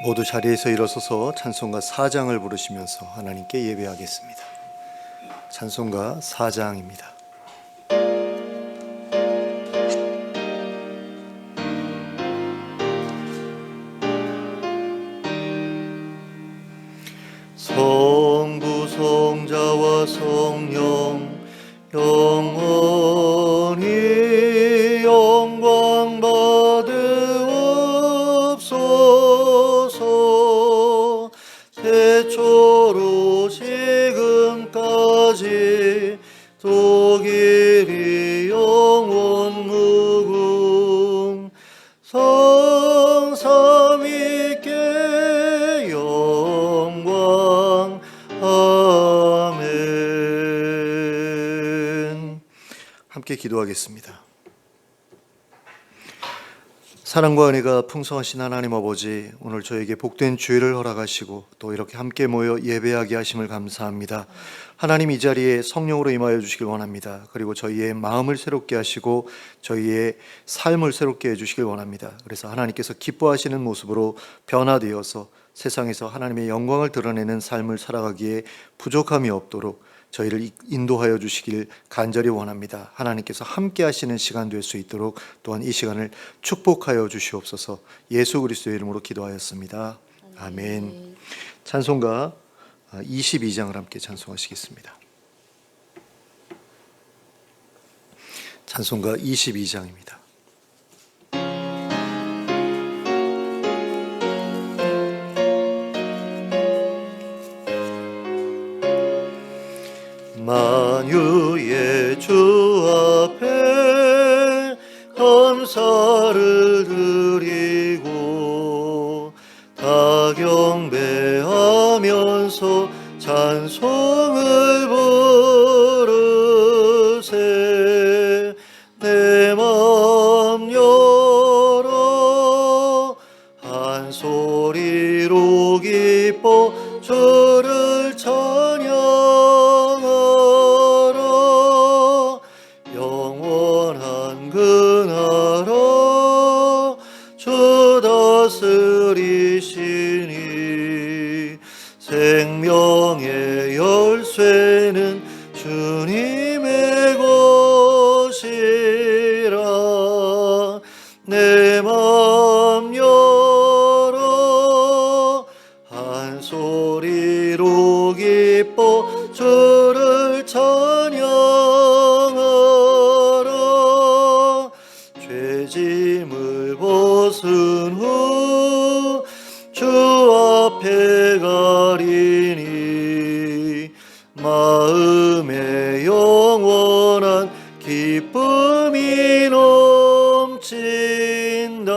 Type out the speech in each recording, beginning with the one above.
모두 자리에서 일어서서 찬송가 4장을 부르시면서 하나님께 예배하겠습니다. 찬송가 4장입니다. 성부 성자와 성령 영원히 영광 받으옵소서. 태초로 지금까지 독일이 영원 무궁 성삼위께 영광. 아멘. 함께 기도하겠습니다. 사랑과 은혜가 풍성하신 하나님 아버지, 오늘 저에게 복된 주일을 허락하시고 또 이렇게 함께 모여 예배하게 하심을 감사합니다. 하나님, 이 자리에 성령으로 임하여 주시길 원합니다. 그리고 저희의 마음을 새롭게 하시고 저희의 삶을 새롭게 해주시길 원합니다. 그래서 하나님께서 기뻐하시는 모습으로 변화되어서 세상에서 하나님의 영광을 드러내는 삶을 살아가기에 부족함이 없도록 저희를 인도하여 주시길 간절히 원합니다. 하나님께서 함께 하시는 시간 될 수 있도록 또한 이 시간을 축복하여 주시옵소서. 예수 그리스도의 이름으로 기도하였습니다. 아멘. 찬송가 22장을 함께 찬송하시겠습니다. 찬송가 22장입니다. 만유의 주 앞에 감사를 드리고 다 경배하면서 찬송을 부르세. 내 맘 열어 한 소리로 기뻐 주를 찬양하라. 영원한 그 나라 주 다스리시니 생명의 열쇠는 주님의 것이라. 내 맘 열어 한 소리로 기뻐 주를 찬양하라. 죄짐을 벗은 후 주 앞에 가리니 마음에 영원한 기쁨이 넘친다.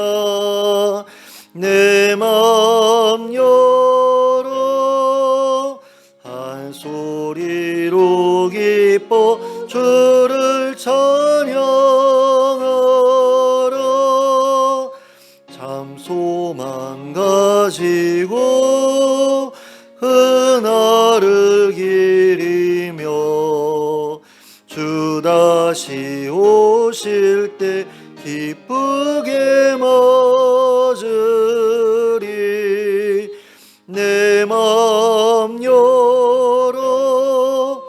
내 맘 열어 한 소리로 기뻐 주를 찬양하라. 참 소망 가지고 그날을 기리며 주 다시 오실 때 기쁘게 맞으리. 내 맘 열어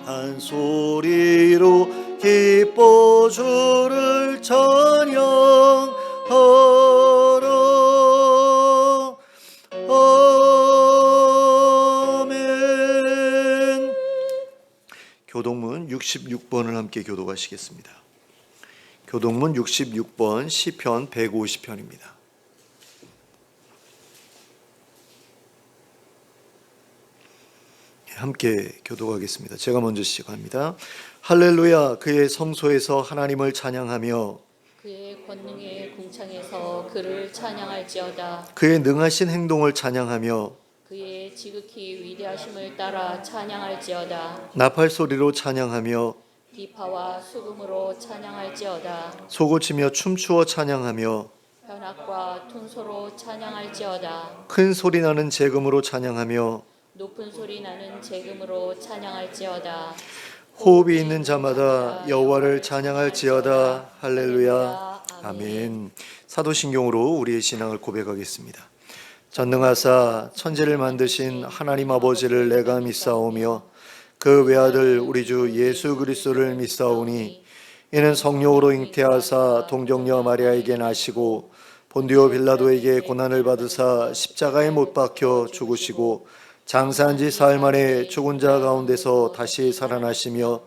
한 소리로 기뻐 주를 찬양하라. 아멘. 교동문 66번을 함께 교독하시겠습니다. 교동문 66번 시편 150편입니다. 함께 교독하겠습니다. 제가 먼저 시작합니다. 할렐루야. 그의 성소에서 하나님을 찬양하며 그의 권능의 궁창에서 그를 찬양할지어다. 그의 능하신 행동을 찬양하며 그의 지극히 위대하심을 따라 찬양할지어다. 나팔 소리로 찬양하며 비파와 수금으로 찬양할지어다. 소고치며 춤추어 찬양하며 현악과 툰소로 찬양할지어다. 큰 소리 나는 재금으로 찬양하며 높은 소리 나는 재금으로 찬양할지어다. 호흡이 있는 자마다 여호와를 찬양할지어다. 할렐루야. 아멘. 사도신경으로 우리의 신앙을 고백하겠습니다. 전능하사 천지를 만드신 하나님 아버지를 내가 믿사오며 그 외아들 우리 주 예수 그리스도를 믿사오니 이는 성령으로 잉태하사 동정녀 마리아에게 나시고 본디오 빌라도에게 고난을 받으사 십자가에 못 박혀 죽으시고 장사한 지 사흘 만에 죽은 자 가운데서 다시 살아나시며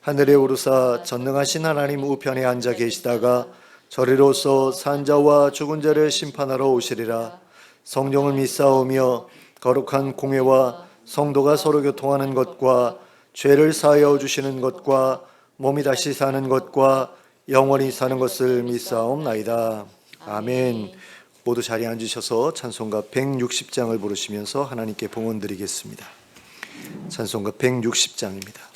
하늘에 오르사 전능하신 하나님 우편에 앉아 계시다가 저리로서 산자와 죽은 자를 심판하러 오시리라. 성령을 믿사오며 거룩한 공회와 성도가 서로 교통하는 것과 죄를 사하여 주시는 것과 몸이 다시 사는 것과 영원히 사는 것을 믿사옵나이다. 아멘. 모두 자리에 앉으셔서 찬송가 160장을 부르시면서 하나님께 봉헌 드리겠습니다. 찬송가 160장입니다.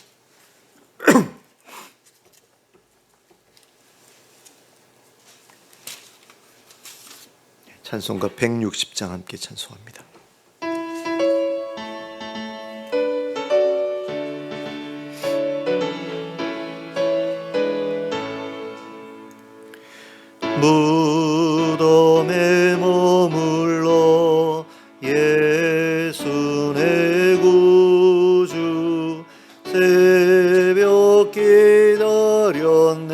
찬송가 160장 함께 찬송합니다. 무덤에 머물러 예수 내 구주 새벽 기다렸네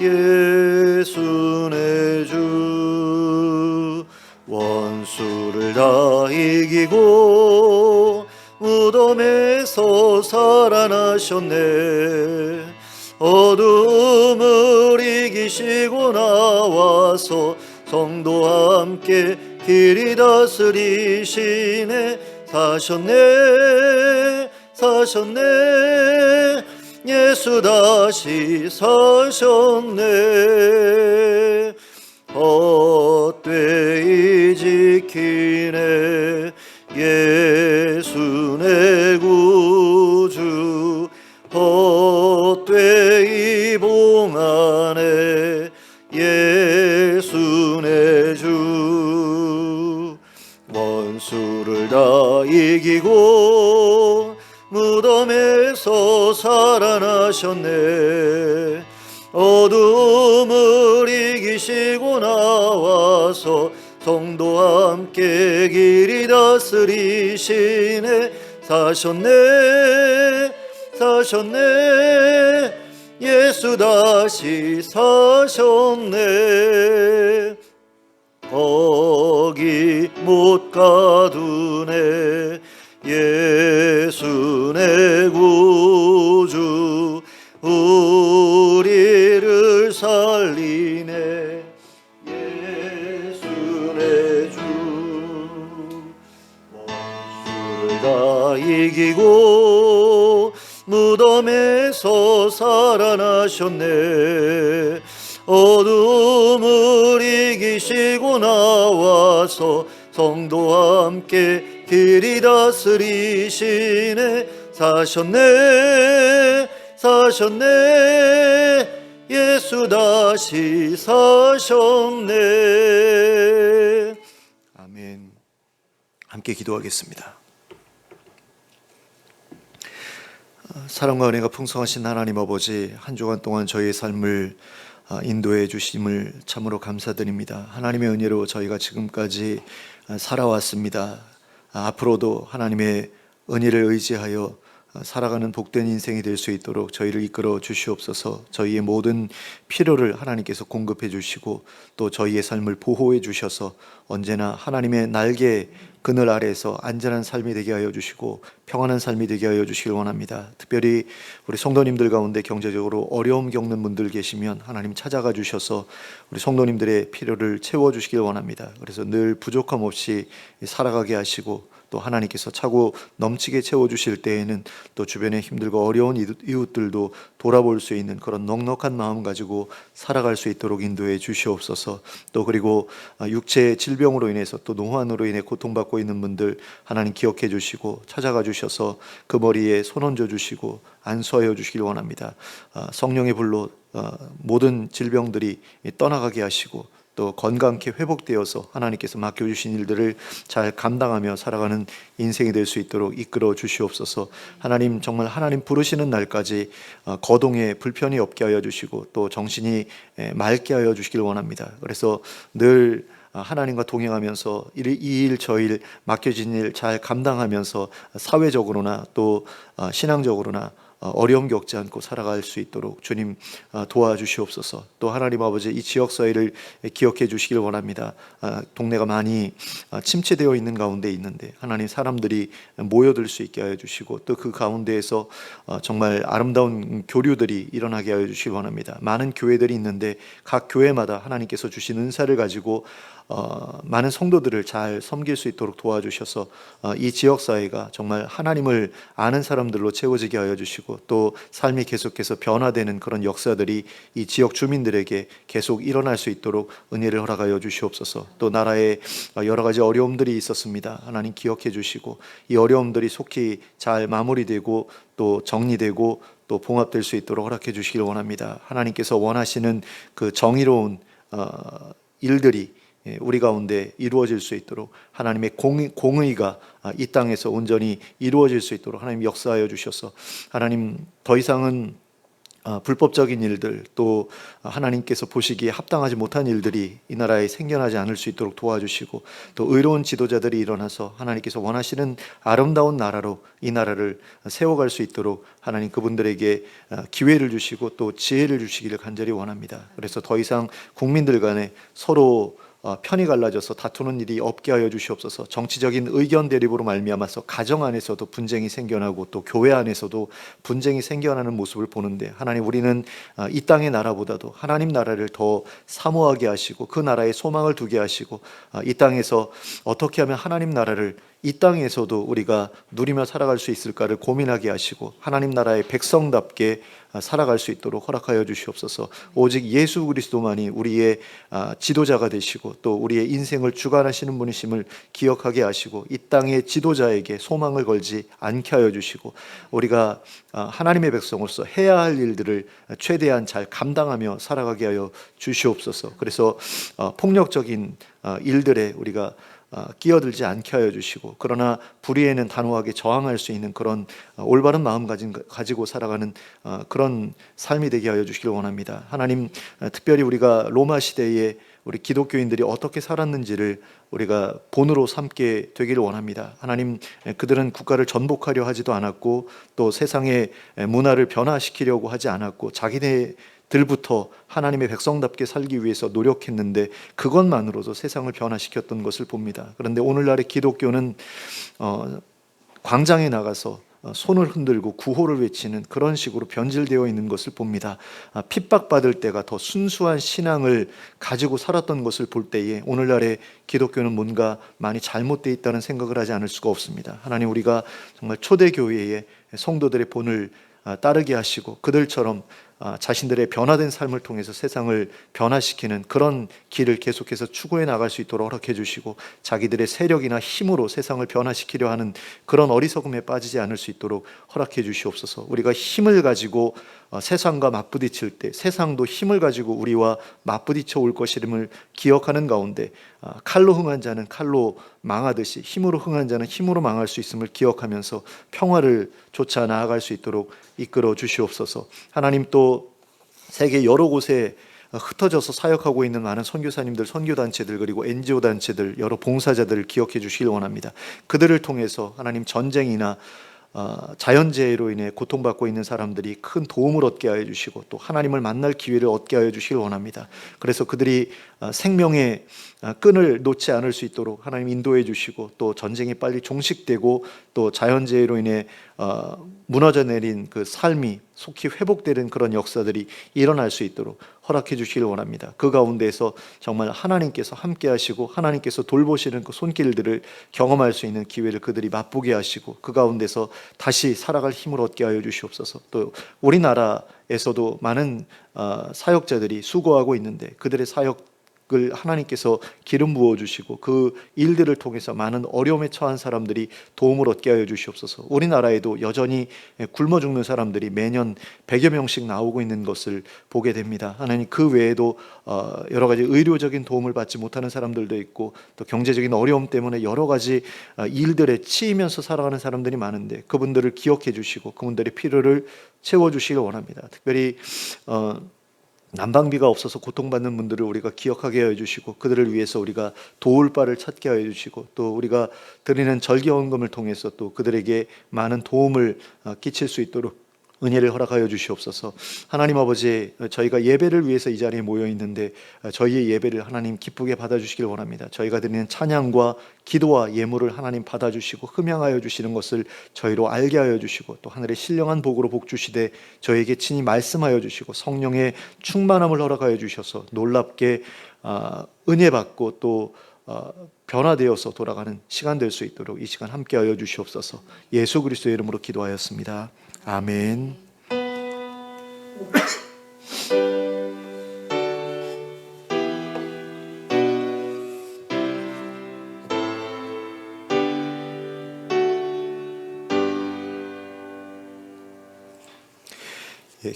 예수 내 주 원수를 다 이기고 무덤에서 살아나셨네 어둠을 이기시고 나와서 성도와 함께 길이 다스리시네 사셨네 사셨네 예수 다시 사셨네 헛되이 지키네 예수 내 구주 헛되이 봉하네 예수 내 주 원수를 다 이기고 무덤에서 살아나셨네 어둠을 이기시고 나와서 성도와 함께 길이 다스리시네 사셨네 사셨네 예수 다시 사셨네 거기 못 가두네 예수 내 구주 우리를 살리네 예수 내 주 원수를 다 이기고 무덤에서 살아나셨네 어둠을 이기시고 나와서 성도와 함께 길이 다스리시네 사셨네 사셨네 예수 다시 사셨네 아멘. 함께 기도하겠습니다. 사랑과 은혜가 풍성하신 하나님 아버지 한 주간 동안 저희의 삶을 인도해 주심을 참으로 감사드립니다. 하나님의 은혜로 저희가 지금까지 살아왔습니다. 앞으로도 하나님의 은혜를 의지하여 살아가는 복된 인생이 될 수 있도록 저희를 이끌어 주시옵소서. 저희의 모든 필요를 하나님께서 공급해 주시고 또 저희의 삶을 보호해 주셔서 언제나 하나님의 날개 그늘 아래에서 안전한 삶이 되게 하여 주시고 평안한 삶이 되게 하여 주시길 원합니다. 특별히 우리 성도님들 가운데 경제적으로 어려움 겪는 분들 계시면 하나님 찾아가 주셔서 우리 성도님들의 필요를 채워 주시길 원합니다. 그래서 늘 부족함 없이 살아가게 하시고 또 하나님께서 차고 넘치게 채워주실 때에는 또 주변에 힘들고 어려운 이웃들도 돌아볼 수 있는 그런 넉넉한 마음 가지고 살아갈 수 있도록 인도해 주시옵소서. 또 그리고 육체의 질병으로 인해서 또 노환으로 인해 고통받고 있는 분들 하나님 기억해 주시고 찾아가 주셔서 그 머리에 손 얹어 주시고 안수하여 주시길 원합니다. 성령의 불로 모든 질병들이 떠나가게 하시고 또 건강케 회복되어서 하나님께서 맡겨주신 일들을 잘 감당하며 살아가는 인생이 될 수 있도록 이끌어 주시옵소서. 하나님 정말 하나님 부르시는 날까지 거동에 불편이 없게 하여 주시고 또 정신이 맑게 하여 주시길 원합니다. 그래서 늘 하나님과 동행하면서 이 일 저 일 맡겨진 일 잘 감당하면서 사회적으로나 또 신앙적으로나 어려움 겪지 않고 살아갈 수 있도록 주님 도와주시옵소서. 또 하나님 아버지, 이 지역사회를 기억해 주시길 원합니다. 동네가 많이 침체되어 있는 가운데 있는데 하나님, 사람들이 모여들 수 있게 하여 주시고 또 그 가운데에서 정말 아름다운 교류들이 일어나게 하여 주시길 원합니다. 많은 교회들이 있는데 각 교회마다 하나님께서 주신 은사를 가지고 많은 성도들을 잘 섬길 수 있도록 도와주셔서 이 지역사회가 정말 하나님을 아는 사람들로 채워지게 하여 주시고 또 삶이 계속해서 변화되는 그런 역사들이 이 지역 주민들에게 계속 일어날 수 있도록 은혜를 허락하여 주시옵소서. 또 나라에 여러 가지 어려움들이 있었습니다. 하나님 기억해 주시고 이 어려움들이 속히 잘 마무리되고 또 정리되고 또 봉합될 수 있도록 허락해 주시길 원합니다. 하나님께서 원하시는 그 정의로운 일들이 우리 가운데 이루어질 수 있도록 하나님의 공의가 이 땅에서 온전히 이루어질 수 있도록 하나님 역사하여 주셔서 하나님, 더 이상은 불법적인 일들 또 하나님께서 보시기에 합당하지 못한 일들이 이 나라에 생겨나지 않을 수 있도록 도와주시고 또 의로운 지도자들이 일어나서 하나님께서 원하시는 아름다운 나라로 이 나라를 세워갈 수 있도록 하나님, 그분들에게 기회를 주시고 또 지혜를 주시기를 간절히 원합니다. 그래서 더 이상 국민들 간에 서로 편이 갈라져서 다투는 일이 없게 하여 주시옵소서. 정치적인 의견 대립으로 말미암아서 가정 안에서도 분쟁이 생겨나고 또 교회 안에서도 분쟁이 생겨나는 모습을 보는데 하나님, 우리는 이 땅의 나라보다도 하나님 나라를 더 사모하게 하시고 그 나라에 소망을 두게 하시고 이 땅에서 어떻게 하면 하나님 나라를 이 땅에서도 우리가 누리며 살아갈 수 있을까를 고민하게 하시고 하나님 나라의 백성답게 살아갈 수 있도록 허락하여 주시옵소서. 오직 예수 그리스도만이 우리의 지도자가 되시고 또 우리의 인생을 주관하시는 분이심을 기억하게 하시고 이 땅의 지도자에게 소망을 걸지 않게 하여 주시고 우리가 하나님의 백성으로서 해야 할 일들을 최대한 잘 감당하며 살아가게 하여 주시옵소서. 그래서 폭력적인 일들에 우리가 끼어들지 않게 하여 주시고 그러나 불의에는 단호하게 저항할 수 있는 그런 올바른 마음 가지고 살아가는 그런 삶이 되게 하여 주시길 원합니다. 하나님, 특별히 우리가 로마 시대에 우리 기독교인들이 어떻게 살았는지를 우리가 본으로 삼게 되기를 원합니다. 하나님, 그들은 국가를 전복하려 하지도 않았고 또 세상의 문화를 변화시키려고 하지 않았고 자기네들부터 하나님의 백성답게 살기 위해서 노력했는데 그것만으로도 세상을 변화시켰던 것을 봅니다. 그런데 오늘날의 기독교는 광장에 나가서 손을 흔들고 구호를 외치는 그런 식으로 변질되어 있는 것을 봅니다. 핍박받을 때가 더 순수한 신앙을 가지고 살았던 것을 볼 때에 오늘날의 기독교는 뭔가 많이 잘못되어 있다는 생각을 하지 않을 수가 없습니다. 하나님, 우리가 정말 초대교회의 성도들의 본을 따르게 하시고 그들처럼 자신들의 변화된 삶을 통해서 세상을 변화시키는 그런 길을 계속해서 추구해 나갈 수 있도록 허락해 주시고 자기들의 세력이나 힘으로 세상을 변화시키려 하는 그런 어리석음에 빠지지 않을 수 있도록 허락해 주시옵소서. 우리가 힘을 가지고 세상과 맞부딪힐 때 세상도 힘을 가지고 우리와 맞부딪혀 올 것임을 기억하는 가운데 칼로 흥한 자는 칼로 망하듯이 힘으로 흥한 자는 힘으로 망할 수 있음을 기억하면서 평화를 쫓아 나아갈 수 있도록 이끌어 주시옵소서. 하나님, 또 세계 여러 곳에 흩어져서 사역하고 있는 많은 선교사님들, 선교단체들 그리고 NGO 단체들, 여러 봉사자들을 기억해 주시길 원합니다. 그들을 통해서 하나님, 전쟁이나 자연재해로 인해 고통받고 있는 사람들이 큰 도움을 얻게 하여 주시고 또 하나님을 만날 기회를 얻게 하여 주시길 원합니다. 그래서 그들이 생명의 끈을 놓지 않을 수 있도록 하나님 인도해 주시고 또 전쟁이 빨리 종식되고 또 자연재해로 인해 무너져 내린 그 삶이 속히 회복되는 그런 역사들이 일어날 수 있도록 허락해 주시길 원합니다. 그 가운데에서 정말 하나님께서 함께 하시고 하나님께서 돌보시는 그 손길들을 경험할 수 있는 기회를 그들이 맛보게 하시고 그 가운데서 다시 살아갈 힘을 얻게 하여 주시옵소서. 또 우리나라에서도 많은 사역자들이 수고하고 있는데 그들의 사역을 하나님께서 기름 부어 주시고 그 일들을 통해서 많은 어려움에 처한 사람들이 도움을 얻게 하여 주시옵소서. 우리나라에도 여전히 굶어 죽는 사람들이 매년 100여 명씩 나오고 있는 것을 보게 됩니다. 하나님, 그 외에도 여러 가지 의료적인 도움을 받지 못하는 사람들도 있고 또 경제적인 어려움 때문에 여러 가지 일들에 치이면서 살아가는 사람들이 많은데 그분들을 기억해 주시고 그분들의 필요를 채워 주시길 원합니다. 특별히 난방비가 없어서 고통받는 분들을 우리가 기억하게 하여 주시고 그들을 위해서 우리가 도울 바를 찾게 하여 주시고 또 우리가 드리는 절기헌금을 통해서 또 그들에게 많은 도움을 끼칠 수 있도록 은혜를 허락하여 주시옵소서. 하나님 아버지, 저희가 예배를 위해서 이 자리에 모여 있는데 저희의 예배를 하나님 기쁘게 받아주시길 원합니다. 저희가 드리는 찬양과 기도와 예물을 하나님 받아주시고 흠양하여 주시는 것을 저희로 알게 하여 주시고 또 하늘의 신령한 복으로 복 주시되 저에게 친히 말씀하여 주시고 성령의 충만함을 허락하여 주셔서 놀랍게 은혜 받고 또 변화되어서 돌아가는 시간 될 수 있도록 이 시간 함께하여 주시옵소서. 예수 그리스도의 이름으로 기도하였습니다. 아멘.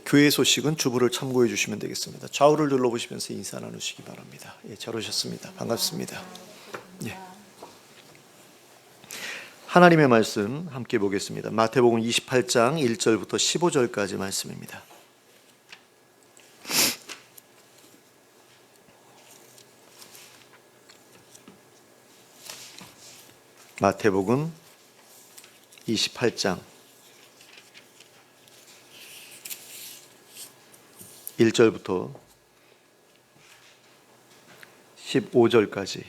교회 소식은 주부를 참고해 주시면 되겠습니다. 좌우를 둘러보시면서 인사 나누시기 바랍니다. 잘 오셨습니다. 반갑습니다. 하나님의 말씀 함께 보겠습니다. 마태복음 28장 1절부터 15절까지 말씀입니다. 마태복음 28장 1절부터 15절까지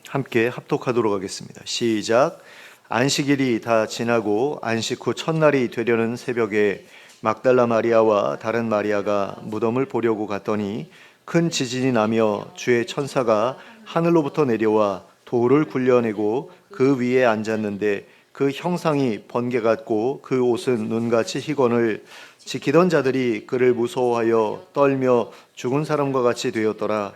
함께 합독하도록 하겠습니다. 시작. 안식일이 다 지나고 안식 후 첫날이 되려는 새벽에 막달라 마리아와 다른 마리아가 무덤을 보려고 갔더니 큰 지진이 나며 주의 천사가 하늘로부터 내려와 돌을 굴려내고 그 위에 앉았는데 그 형상이 번개 같고 그 옷은 눈같이 희건을 지키던 자들이 그를 무서워하여 떨며 죽은 사람과 같이 되었더라.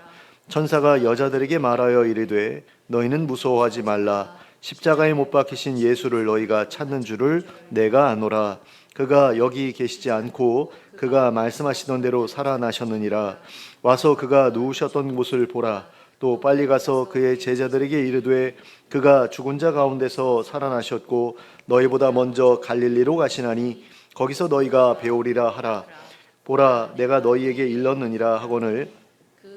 천사가 여자들에게 말하여 이르되 너희는 무서워하지 말라. 십자가에 못 박히신 예수를 너희가 찾는 줄을 내가 아노라. 그가 여기 계시지 않고 그가 말씀하시던 대로 살아나셨느니라. 와서 그가 누우셨던 곳을 보라. 또 빨리 가서 그의 제자들에게 이르되 그가 죽은 자 가운데서 살아나셨고 너희보다 먼저 갈릴리로 가시나니 거기서 너희가 배우리라 하라. 보라, 내가 너희에게 일렀느니라 하거늘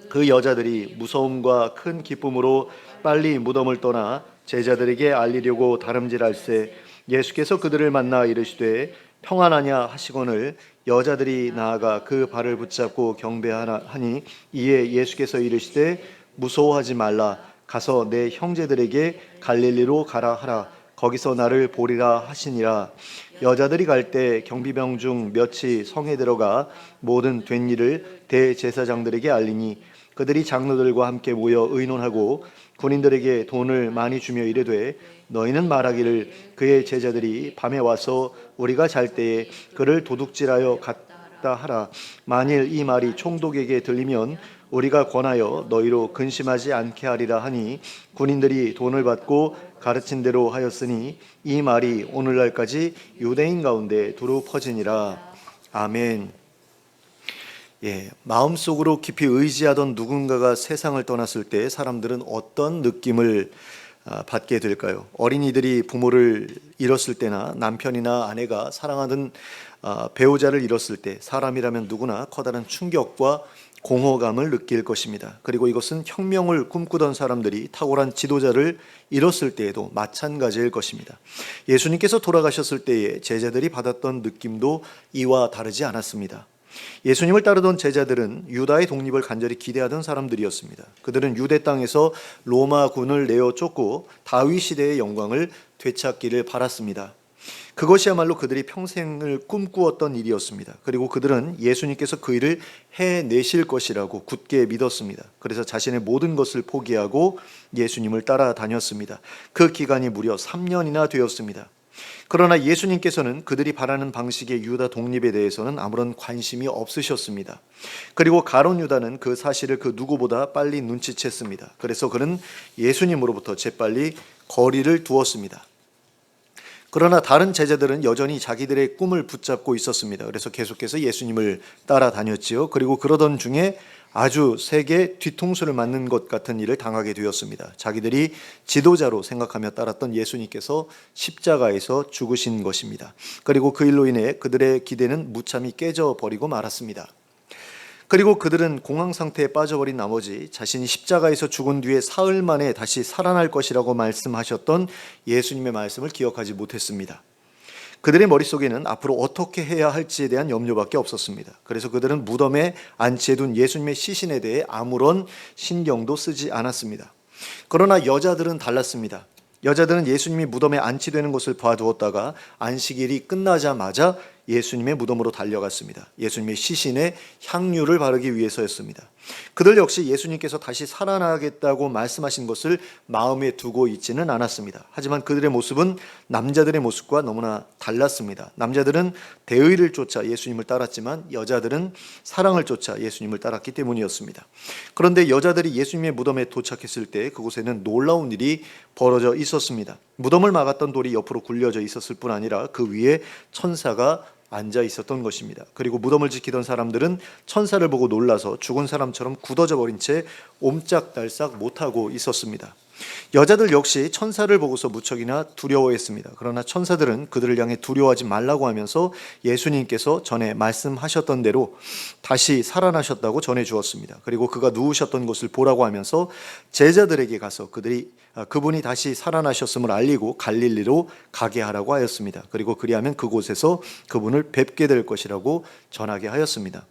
그 여자들이 무서움과 큰 기쁨으로 빨리 무덤을 떠나 제자들에게 알리려고 다름질할세 예수께서 그들을 만나 이르시되 평안하냐 하시거늘 여자들이 나아가 그 발을 붙잡고 경배하니 이에 예수께서 이르시되 무서워하지 말라. 가서 내 형제들에게 갈릴리로 가라 하라. 거기서 나를 보리라 하시니라. 여자들이 갈 때 경비병 중 몇이 성에 들어가 모든 된 일을 대제사장들에게 알리니 그들이 장로들과 함께 모여 의논하고 군인들에게 돈을 많이 주며 이르되 너희는 말하기를 그의 제자들이 밤에 와서 우리가 잘 때에 그를 도둑질하여 갔다 하라. 만일 이 말이 총독에게 들리면 우리가 권하여 너희로 근심하지 않게 하리라 하니 군인들이 돈을 받고 가르친 대로 하였으니 이 말이 오늘날까지 유대인 가운데 두루 퍼지니라. 아멘. 마음속으로 깊이 의지하던 누군가가 세상을 떠났을 때 사람들은 어떤 느낌을 받게 될까요? 어린이들이 부모를 잃었을 때나 남편이나 아내가 사랑하던 배우자를 잃었을 때 사람이라면 누구나 커다란 충격과 공허감을 느낄 것입니다. 그리고 이것은 혁명을 꿈꾸던 사람들이 탁월한 지도자를 잃었을 때에도 마찬가지일 것입니다. 예수님께서 돌아가셨을 때에 제자들이 받았던 느낌도 이와 다르지 않았습니다. 예수님을 따르던 제자들은 유다의 독립을 간절히 기대하던 사람들이었습니다. 그들은 유대 땅에서 로마군을 내어 쫓고 다윗 시대의 영광을 되찾기를 바랐습니다. 그것이야말로 그들이 평생을 꿈꾸었던 일이었습니다. 그리고 그들은 예수님께서 그 일을 해내실 것이라고 굳게 믿었습니다. 그래서 자신의 모든 것을 포기하고 예수님을 따라다녔습니다. 그 기간이 무려 3년이나 되었습니다. 그러나 예수님께서는 그들이 바라는 방식의 유다 독립에 대해서는 아무런 관심이 없으셨습니다. 그리고 가룟 유다는 그 사실을 그 누구보다 빨리 눈치챘습니다. 그래서 그는 예수님으로부터 재빨리 거리를 두었습니다. 그러나 다른 제자들은 여전히 자기들의 꿈을 붙잡고 있었습니다. 그래서 계속해서 예수님을 따라다녔지요. 그리고 그러던 중에 아주 세게 뒤통수를 맞는 것 같은 일을 당하게 되었습니다. 자기들이 지도자로 생각하며 따랐던 예수님께서 십자가에서 죽으신 것입니다. 그리고 그 일로 인해 그들의 기대는 무참히 깨져버리고 말았습니다. 그리고 그들은 공황 상태에 빠져버린 나머지 자신이 십자가에서 죽은 뒤에 사흘 만에 다시 살아날 것이라고 말씀하셨던 예수님의 말씀을 기억하지 못했습니다. 그들의 머릿속에는 앞으로 어떻게 해야 할지에 대한 염려밖에 없었습니다. 그래서 그들은 무덤에 안치해둔 예수님의 시신에 대해 아무런 신경도 쓰지 않았습니다. 그러나 여자들은 달랐습니다. 여자들은 예수님이 무덤에 안치되는 것을 봐두었다가 안식일이 끝나자마자 예수님의 무덤으로 달려갔습니다. 예수님의 시신에 향유를 바르기 위해서였습니다. 그들 역시 예수님께서 다시 살아나겠다고 말씀하신 것을 마음에 두고 있지는 않았습니다. 하지만 그들의 모습은 남자들의 모습과 너무나 달랐습니다. 남자들은 대의를 쫓아 예수님을 따랐지만 여자들은 사랑을 쫓아 예수님을 따랐기 때문이었습니다. 그런데 여자들이 예수님의 무덤에 도착했을 때 그곳에는 놀라운 일이 벌어져 있었습니다. 무덤을 막았던 돌이 옆으로 굴려져 있었을 뿐 아니라 그 위에 천사가 앉아 있었던 것입니다. 그리고 무덤을 지키던 사람들은 천사를 보고 놀라서 죽은 사람처럼 굳어져 버린 채 옴짝달싹 못하고 있었습니다. 여자들 역시 천사를 보고서 무척이나 두려워했습니다. 그러나 천사들은 그들을 향해 두려워하지 말라고 하면서 예수님께서 전에 말씀하셨던 대로 다시 살아나셨다고 전해 주었습니다. 그리고 그가 누우셨던 곳을 보라고 하면서 제자들에게 가서 그분이 다시 살아나셨음을 알리고 갈릴리로 가게 하라고 하였습니다. 그리고 그리하면 그곳에서 그분을 뵙게 될 것이라고 전하게 하였습니다.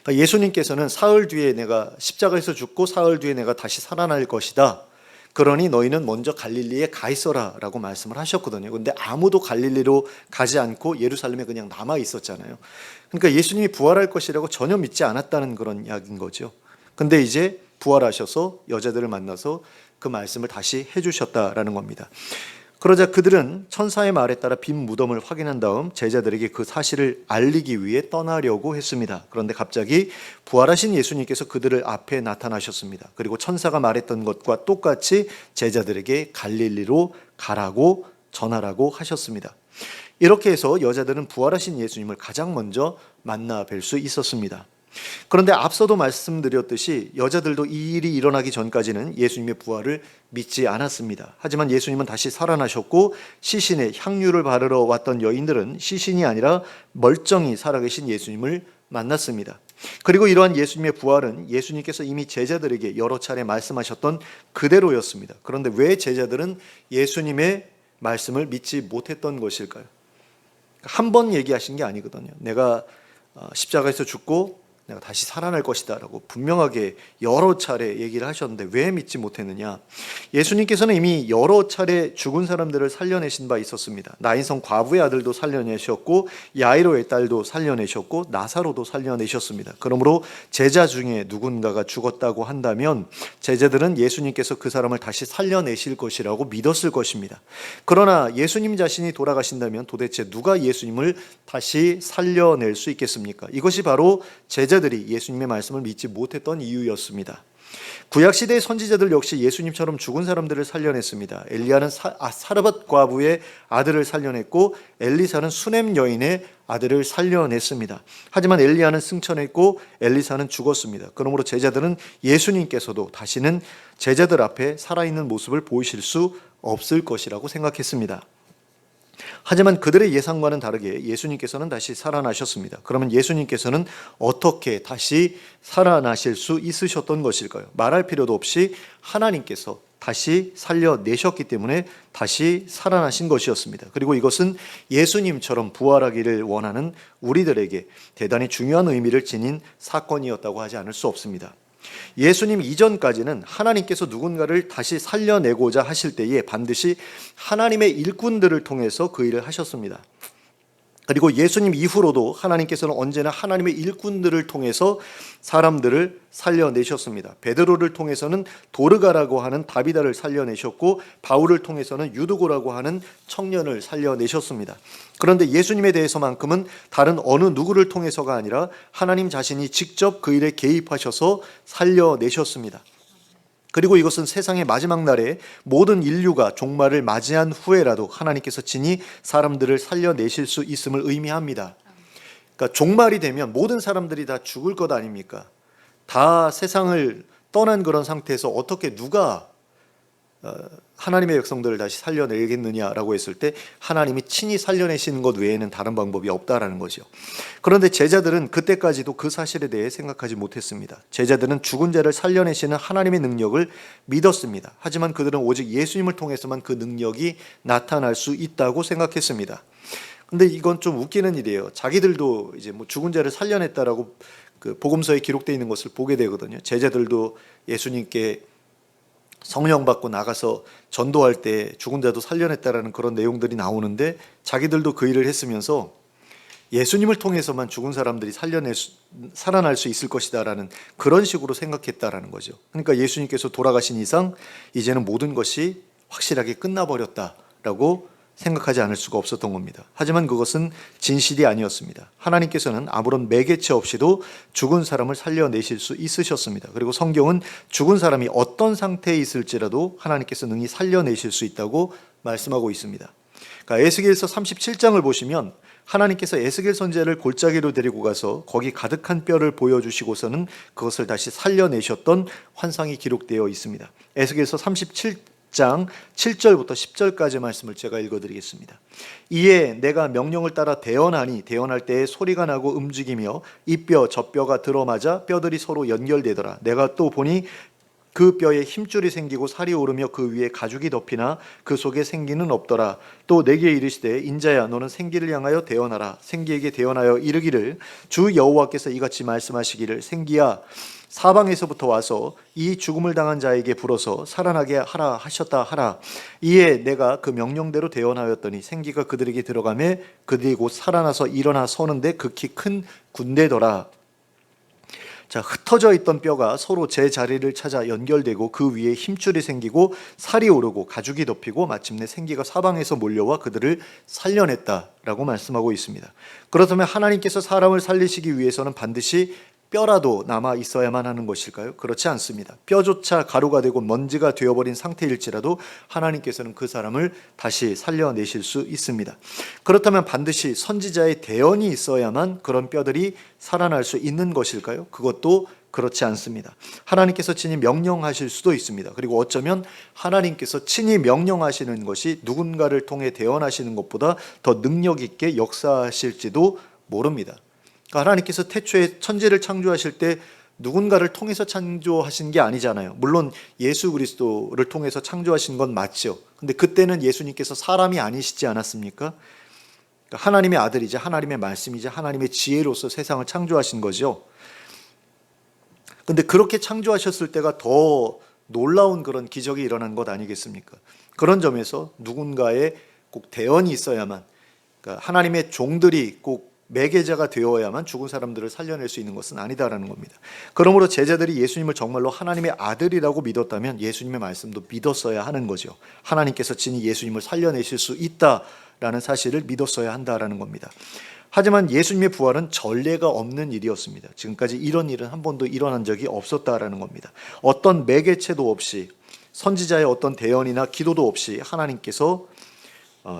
그러니까 예수님께서는 사흘 뒤에 내가 십자가에서 죽고 사흘 뒤에 내가 다시 살아날 것이다. 그러니 너희는 먼저 갈릴리에 가 있어라 라고 말씀을 하셨거든요. 그런데 아무도 갈릴리로 가지 않고 예루살렘에 그냥 남아 있었잖아요. 그러니까 예수님이 부활할 것이라고 전혀 믿지 않았다는 그런 이야기인 거죠. 근데 이제 부활하셔서 여자들을 만나서 그 말씀을 다시 해주셨다라는 겁니다. 그러자 그들은 천사의 말에 따라 빈 무덤을 확인한 다음 제자들에게 그 사실을 알리기 위해 떠나려고 했습니다. 그런데 갑자기 부활하신 예수님께서 그들을 앞에 나타나셨습니다. 그리고 천사가 말했던 것과 똑같이 제자들에게 갈릴리로 가라고 전하라고 하셨습니다. 이렇게 해서 여자들은 부활하신 예수님을 가장 먼저 만나 뵐 수 있었습니다. 그런데 앞서도 말씀드렸듯이 여자들도 이 일이 일어나기 전까지는 예수님의 부활을 믿지 않았습니다. 하지만 예수님은 다시 살아나셨고 시신에 향유를 바르러 왔던 여인들은 시신이 아니라 멀쩡히 살아계신 예수님을 만났습니다. 그리고 이러한 예수님의 부활은 예수님께서 이미 제자들에게 여러 차례 말씀하셨던 그대로였습니다. 그런데 왜 제자들은 예수님의 말씀을 믿지 못했던 것일까요? 한 번 얘기하신 게 아니거든요. 내가 십자가에서 죽고 내가 다시 살아날 것이다 라고 분명하게 여러 차례 얘기를 하셨는데 왜 믿지 못했느냐? 예수님께서는 이미 여러 차례 죽은 사람들을 살려내신 바 있었습니다. 나인성 과부의 아들도 살려내셨고 야이로의 딸도 살려내셨고 나사로도 살려내셨습니다. 그러므로 제자 중에 누군가가 죽었다고 한다면 제자들은 예수님께서 그 사람을 다시 살려내실 것이라고 믿었을 것입니다. 그러나 예수님 자신이 돌아가신다면 도대체 누가 예수님을 다시 살려낼 수 있겠습니까? 이것이 바로 제자들이 예수님의 말씀을 믿지 못했던 이유였습니다. 구약시대의 선지자들 역시 예수님처럼 죽은 사람들을 살려냈습니다. 엘리야는 사르밧 과부의 아들을 살려냈고 엘리사는 수넴 여인의 아들을 살려냈습니다. 하지만 엘리야는 승천했고 엘리사는 죽었습니다. 그러므로 제자들은 예수님께서도 다시는 제자들 앞에 살아있는 모습을 보이실 수 없을 것이라고 생각했습니다. 하지만 그들의 예상과는 다르게 예수님께서는 다시 살아나셨습니다. 그러면 예수님께서는 어떻게 다시 살아나실 수 있으셨던 것일까요? 말할 필요도 없이 하나님께서 다시 살려내셨기 때문에 다시 살아나신 것이었습니다. 그리고 이것은 예수님처럼 부활하기를 원하는 우리들에게 대단히 중요한 의미를 지닌 사건이었다고 하지 않을 수 없습니다. 예수님 이전까지는 하나님께서 누군가를 다시 살려내고자 하실 때에 반드시 하나님의 일꾼들을 통해서 그 일을 하셨습니다. 그리고 예수님 이후로도 하나님께서는 언제나 하나님의 일꾼들을 통해서 사람들을 살려내셨습니다. 베드로를 통해서는 도르가라고 하는 다비다를 살려내셨고 바울을 통해서는 유두고라고 하는 청년을 살려내셨습니다. 그런데 예수님에 대해서만큼은 다른 어느 누구를 통해서가 아니라 하나님 자신이 직접 그 일에 개입하셔서 살려내셨습니다. 그리고 이것은 세상의 마지막 날에 모든 인류가 종말을 맞이한 후에라도 하나님께서 친히 사람들을 살려내실 수 있음을 의미합니다. 그러니까 종말이 되면 모든 사람들이 다 죽을 것 아닙니까? 다 세상을 떠난 그런 상태에서 어떻게 누가 하나님의 백성들을 다시 살려내겠느냐라고 했을 때 하나님이 친히 살려내시는 것 외에는 다른 방법이 없다라는 거죠. 그런데 제자들은 그때까지도 그 사실에 대해 생각하지 못했습니다. 제자들은 죽은 자를 살려내시는 하나님의 능력을 믿었습니다. 하지만 그들은 오직 예수님을 통해서만 그 능력이 나타날 수 있다고 생각했습니다. 근데 이건 좀 웃기는 일이에요. 자기들도 이제 뭐 죽은 자를 살려냈다라고 그 복음서에 기록되어 있는 것을 보게 되거든요. 제자들도 예수님께 성령 받고 나가서 전도할 때 죽은 자도 살려냈다라는 그런 내용들이 나오는데 자기들도 그 일을 했으면서 예수님을 통해서만 죽은 사람들이 살아날 수 있을 것이다라는 그런 식으로 생각했다라는 거죠. 그러니까 예수님께서 돌아가신 이상 이제는 모든 것이 확실하게 끝나버렸다라고 생각하지 않을 수가 없었던 겁니다. 하지만 그것은 진실이 아니었습니다. 하나님께서는 아무런 매개체 없이도 죽은 사람을 살려내실 수 있으셨습니다. 그리고 성경은 죽은 사람이 어떤 상태에 있을지라도 하나님께서 능히 살려내실 수 있다고 말씀하고 있습니다. 그러니까 에스겔서 37장을 보시면 하나님께서 에스겔 선지자를 골짜기로 데리고 가서 거기 가득한 뼈를 보여주시고서는 그것을 다시 살려내셨던 환상이 기록되어 있습니다. 에스겔서 37장 7절부터 10절까지 말씀을 제가 읽어드리겠습니다. 이에 내가 명령을 따라 대언하니 대언할 때에 소리가 나고 움직이며 이 뼈 저 뼈가 들어맞아 뼈들이 서로 연결되더라. 내가 또 보니 그 뼈에 힘줄이 생기고 살이 오르며 그 위에 가죽이 덮이나 그 속에 생기는 없더라. 또 내게 이르시되 인자야 너는 생기를 향하여 대언하라. 생기에게 대언하여 이르기를 주 여호와께서 이같이 말씀하시기를 생기야 사방에서부터 와서 이 죽음을 당한 자에게 불어서 살아나게 하라 하셨다 하라. 이에 내가 그 명령대로 대언하였더니 생기가 그들에게 들어가매 그들이 곧 살아나서 일어나 서는데 극히 큰 군대더라. 자, 흩어져 있던 뼈가 서로 제 자리를 찾아 연결되고 그 위에 힘줄이 생기고 살이 오르고 가죽이 덮이고 마침내 생기가 사방에서 몰려와 그들을 살려냈다라고 말씀하고 있습니다. 그렇다면 하나님께서 사람을 살리시기 위해서는 반드시 뼈라도 남아 있어야만 하는 것일까요? 그렇지 않습니다. 뼈조차 가루가 되고 먼지가 되어버린 상태일지라도 하나님께서는 그 사람을 다시 살려내실 수 있습니다. 그렇다면 반드시 선지자의 대언이 있어야만 그런 뼈들이 살아날 수 있는 것일까요? 그것도 그렇지 않습니다. 하나님께서 친히 명령하실 수도 있습니다. 그리고 어쩌면 하나님께서 친히 명령하시는 것이 누군가를 통해 대언하시는 것보다 더 능력 있게 역사하실지도 모릅니다. 하나님께서 태초에 천지를 창조하실 때 누군가를 통해서 창조하신 게 아니잖아요. 물론 예수 그리스도를 통해서 창조하신 건 맞죠. 근데 그때는 예수님께서 사람이 아니시지 않았습니까? 하나님의 아들이자 하나님의 말씀이자 하나님의 지혜로서 세상을 창조하신 거죠. 근데 그렇게 창조하셨을 때가 더 놀라운 그런 기적이 일어난 것 아니겠습니까? 그런 점에서 누군가의 꼭 대언이 있어야만, 그러니까 하나님의 종들이 꼭 매개자가 되어야만 죽은 사람들을 살려낼 수 있는 것은 아니다라는 겁니다. 그러므로 제자들이 예수님을 정말로 하나님의 아들이라고 믿었다면 예수님의 말씀도 믿었어야 하는 거죠. 하나님께서 친히 예수님을 살려내실 수 있다라는 사실을 믿었어야 한다라는 겁니다. 하지만 예수님의 부활은 전례가 없는 일이었습니다. 지금까지 이런 일은 한 번도 일어난 적이 없었다라는 겁니다. 어떤 매개체도 없이 선지자의 어떤 대언이나 기도도 없이 하나님께서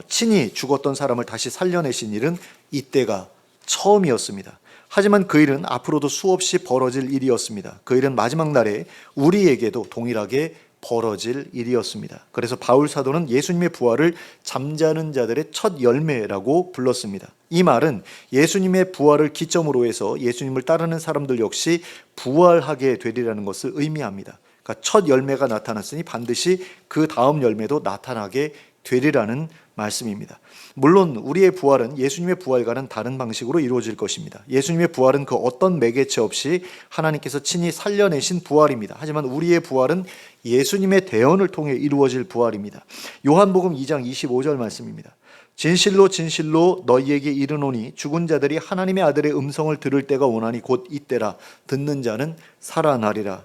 친히 죽었던 사람을 다시 살려내신 일은 이때가 처음이었습니다. 하지만 그 일은 앞으로도 수없이 벌어질 일이었습니다. 그 일은 마지막 날에 우리에게도 동일하게 벌어질 일이었습니다. 그래서 바울 사도는 예수님의 부활을 잠자는 자들의 첫 열매라고 불렀습니다. 이 말은 예수님의 부활을 기점으로 해서 예수님을 따르는 사람들 역시 부활하게 되리라는 것을 의미합니다. 그러니까 첫 열매가 나타났으니 반드시 그 다음 열매도 나타나게 되리라는 말씀입니다. 물론 우리의 부활은 예수님의 부활과는 다른 방식으로 이루어질 것입니다. 예수님의 부활은 그 어떤 매개체 없이 하나님께서 친히 살려내신 부활입니다. 하지만 우리의 부활은 예수님의 대언을 통해 이루어질 부활입니다. 요한복음 2장 25절 말씀입니다. 진실로 진실로 너희에게 이르노니 죽은 자들이 하나님의 아들의 음성을 들을 때가 오나니 곧 이때라. 듣는 자는 살아나리라.